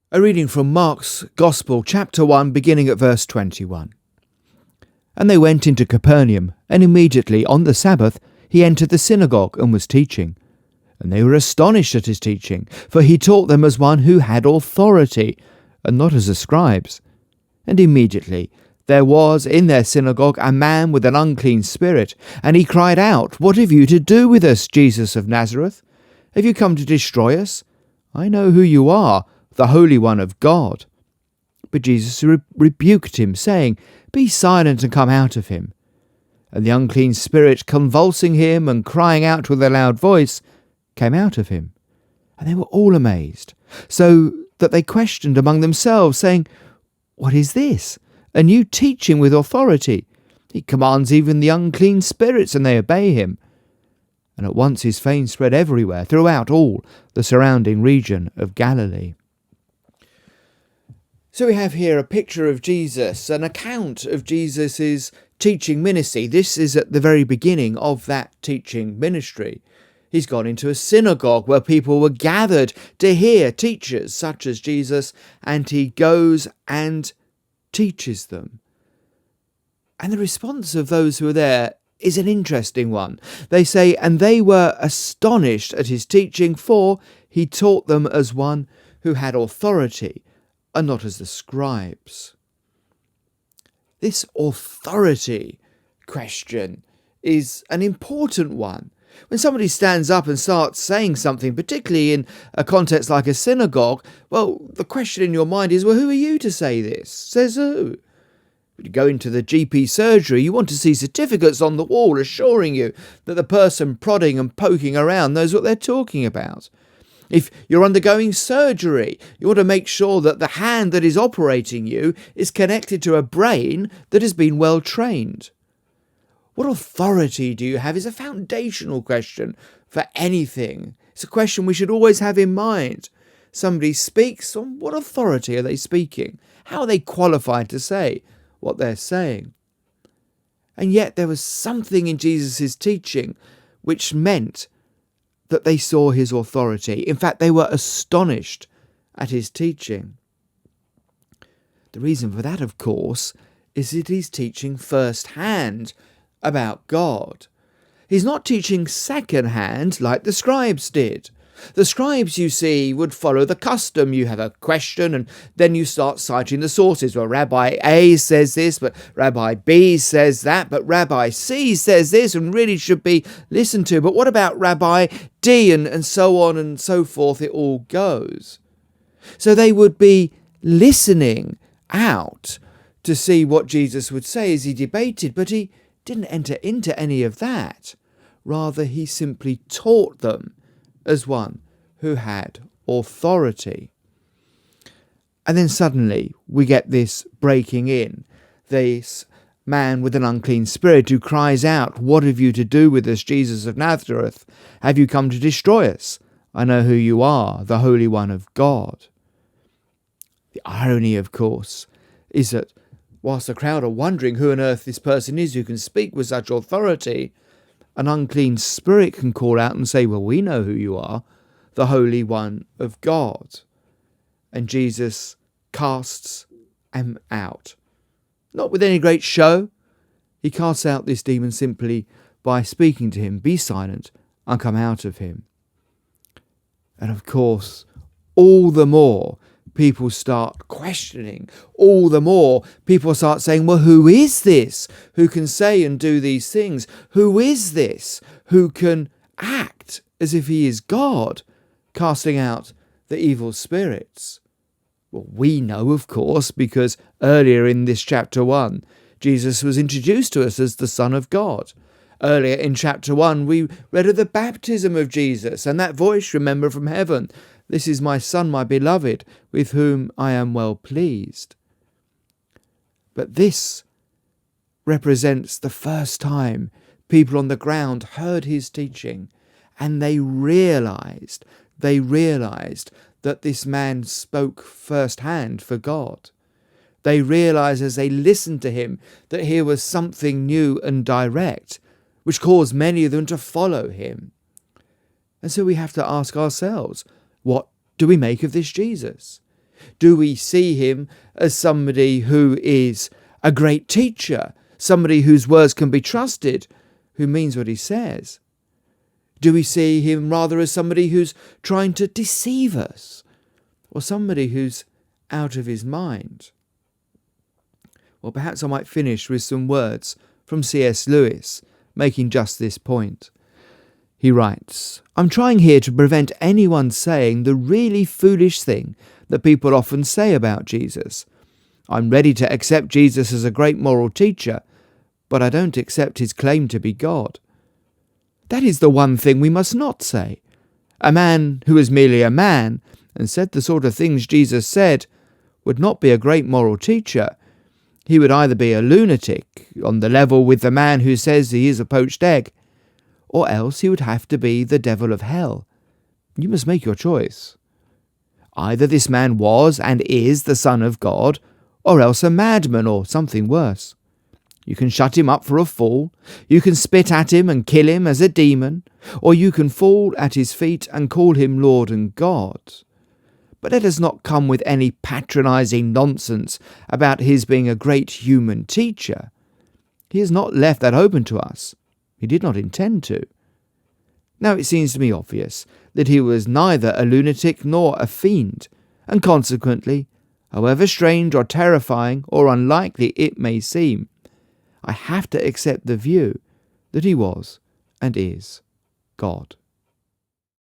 A reading from Mark's Gospel, chapter 1, beginning at verse 21. And they went into Capernaum, and immediately on the Sabbath he entered the synagogue and was teaching. And they were astonished at his teaching, for he taught them as one who had authority, and not as the scribes. And immediately there was in their synagogue a man with an unclean spirit, and he cried out, "What have you to do with us, Jesus of Nazareth? Have you come to destroy us? I know who you are, the Holy One of God." But Jesus rebuked him, saying, "Be silent and come out of him." And the unclean spirit, convulsing him and crying out with a loud voice, came out of him. And they were all amazed, so that they questioned among themselves, saying, "What is this? A new teaching with authority. He commands even the unclean spirits, and they obey him." And at once his fame spread everywhere, throughout all the surrounding region of Galilee. So we have here a picture of Jesus, an account of Jesus' teaching ministry. This is at the very beginning of that teaching ministry. He's gone into a synagogue where people were gathered to hear teachers such as Jesus, and he goes and teaches them. And the response of those who are there is an interesting one. They say, "And they were astonished at his teaching, for he taught them as one who had authority, and not as the scribes." This authority question is an important one. When somebody stands up and starts saying something, particularly in a context like a synagogue, well, the question in your mind is, well, who are you to say this? Says who? When you go into the GP surgery, you want to see certificates on the wall assuring you that the person prodding and poking around knows what they're talking about. If you're undergoing surgery, you want to make sure that the hand that is operating you is connected to a brain that has been well trained. What authority do you have is a foundational question for anything. It's a question we should always have in mind. Somebody speaks, on what authority are they speaking? How are they qualified to say what they're saying? And yet there was something in Jesus' teaching which meant that they saw his authority. In fact, they were astonished at his teaching. The reason for that, of course, is that he's teaching firsthand about God. He's not teaching secondhand like the scribes did. The scribes, you see, would follow the custom. You have a question and then you start citing the sources. Well, Rabbi A says this, but Rabbi B says that, but Rabbi C says this and really should be listened to. But what about Rabbi D? And so on and so forth it all goes. So they would be listening out to see what Jesus would say as he debated, but he didn't enter into any of that. Rather, he simply taught them as one who had authority. And then suddenly we get this breaking in. This man with an unclean spirit who cries out, "What have you to do with us, Jesus of Nazareth? Have you come to destroy us? I know who you are, the Holy One of God." The irony, of course, is that whilst the crowd are wondering who on earth this person is who can speak with such authority, an unclean spirit can call out and say, "Well, we know who you are, the Holy One of God." And Jesus casts him out. Not with any great show. He casts out this demon simply by speaking to him, "Be silent and come out of him." And of course, all the more people start questioning, all the more people start saying, "Well, who is this who can say and do these things? Who is this who can act as if he is God, casting out the evil spirits?" Well, we know, of course, because earlier in this chapter 1, Jesus was introduced to us as the Son of God. Earlier in chapter 1, we read of the baptism of Jesus and that voice, remember, from heaven, "This is my Son, my beloved, with whom I am well pleased." But this represents the first time people on the ground heard his teaching, and they realized that this man spoke firsthand for God. They realized as they listened to him that here was something new and direct, which caused many of them to follow him. And so we have to ask ourselves, what do we make of this Jesus? Do we see him as somebody who is a great teacher, somebody whose words can be trusted, who means what he says? Do we see him rather as somebody who's trying to deceive us, or somebody who's out of his mind? Well, perhaps I might finish with some words from C.S. Lewis, making just this point. He writes, "I'm trying here to prevent anyone saying the really foolish thing that people often say about Jesus. I'm ready to accept Jesus as a great moral teacher, but I don't accept his claim to be God. That is the one thing we must not say. A man who is merely a man and said the sort of things Jesus said would not be a great moral teacher. He would either be a lunatic, on the level with the man who says he is a poached egg, or else he would have to be the devil of hell. You must make your choice. Either this man was and is the Son of God, or else a madman or something worse. You can shut him up for a fool, you can spit at him and kill him as a demon, or you can fall at his feet and call him Lord and God. But let us not come with any patronizing nonsense about his being a great human teacher. He has not left that open to us. He did not intend to. Now it seems to me obvious that he was neither a lunatic nor a fiend, and consequently, however strange or terrifying or unlikely it may seem, I have to accept the view that he was and is God."